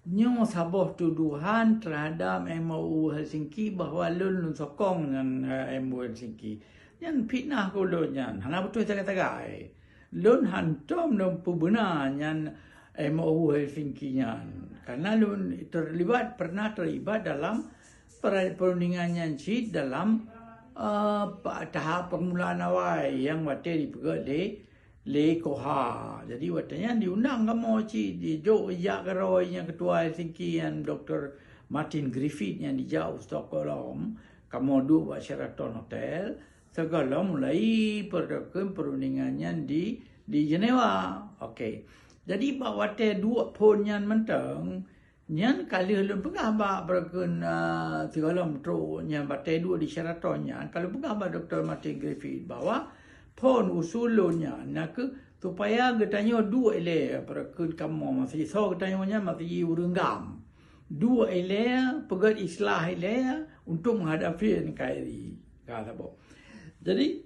nyo sabuh tuduhan terhadap MOU Helsinki bahawa lun sokong dengan MOU Helsinki. Yang fitnah ko lun yan. Hana betul tagay-tagay. Lun hantom dan benar yang MOU Helsinki yan. Karena lun pernah terlibat dalam perundingan yang dalam tahap permulaan awal yang waktu dipegang le koha. Jadi waktunya diundang kamu di jok ya keroi yang ketua Helsinki yang Dr. Martin Griffith yang di jauh Stockholm. Kamu buat Sheraton Hotel. Segala mulai perundingannya di Geneva. Okey. Jadi waktu dua pun yang mentang nyan kali belum pegah ba berken segala metro yang waktu dua di Sheraton yang kalau pegah ba Dr. Martin Griffith bahwa pon usulnya nak supaya getanya dua ele perken kamu masih so getanya masih urenggam dua ele pegat islah ele untuk menghadapi NKRI kata bo. Jadi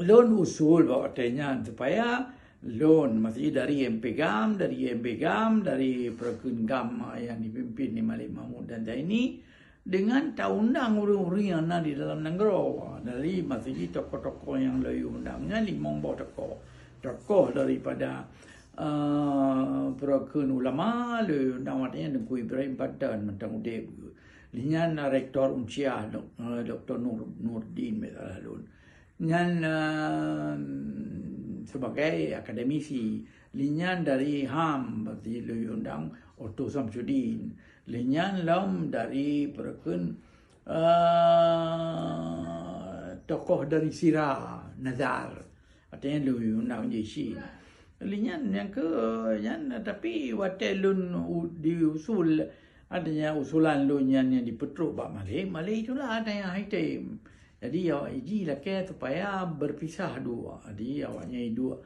loan usul bawa tanya supaya loan masih dari MP GAM, dari perken GAM yang dipimpin ni Malik Mahmud dan Zaini dengan undang uri-uri yang ada di dalam negara. Dari masih tokoh-tokoh yang layu undangnya 5 tokoh daripada perken ulama layu undang watanya Dengku Ibrahim Badan mentang udep linyan rektor Uncia Dr. Nurdin Metalun nyan sebagai akademisi linyan dari HAM berarti layu undang Otto Samsudin linyan lam dari perken tokoh dari Sira Nazar artinya lu undang Jesi linyan yang tapi watelun diusul adanya usulan lu yang dipetruk Pak Malik itulah ada yang high time. Jadi awak iji lah supaya berpisah dua. Jadi awaknya dua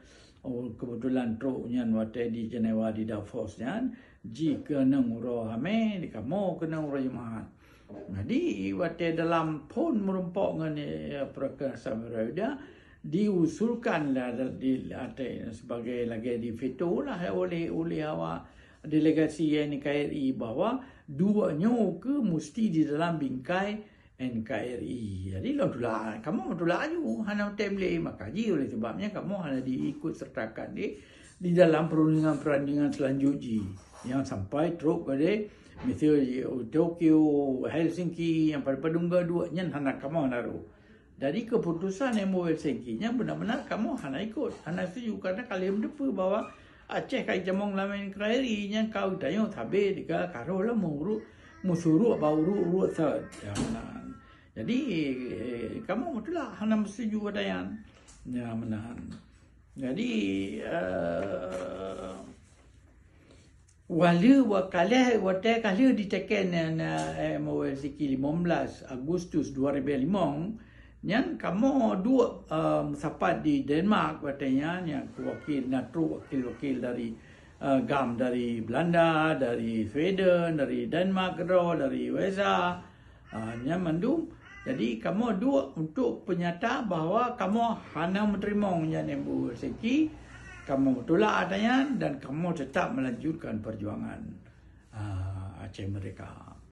kebetulan truknya waktu di Geneva di Davos nyan jika nanguro hame di kamu kena uro jemaat. Jadi waktu dalam pun merumpok dengan perkara Samaria diusulkan lah sebagai lagi di veto lah oleh awak delegasi NKRI bahawa duanya ke mesti di dalam bingkai NKRI. Jadi lah kamu aju hana temle makaji oleh sebabnya kamu hana diikut sertakan di dalam perundingan selanjutnya yang sampai teruk pada misalnya Tokyo, Helsinki yang pada padungga dua nyan hana kamu naruh. Jadi keputusan MOU Helsinki nya benar-benar kamu hana ikut, hana setuju karena kalian depu bahwa Aceh kai jamong lamen NKRI nya kau tayo tabe dika karola musuruh bauru third. Jadi kamu betul lah hana setuju adayan. Ya menahan. Jadi walau wakale diteken MOU Helsinki 15 Agustus 2005 yang kamu dua musapat di Denmark katanya yang wakil NATO wakil dari GAM dari Belanda, dari Sweden, dari Denmark, dari USA yang mendung. Jadi kamu dua untuk penyata bahawa kamu hanya menerima yang MOU Helsinki, kamu tolak adanya dan kamu tetap melanjutkan perjuangan Aceh Merdeka.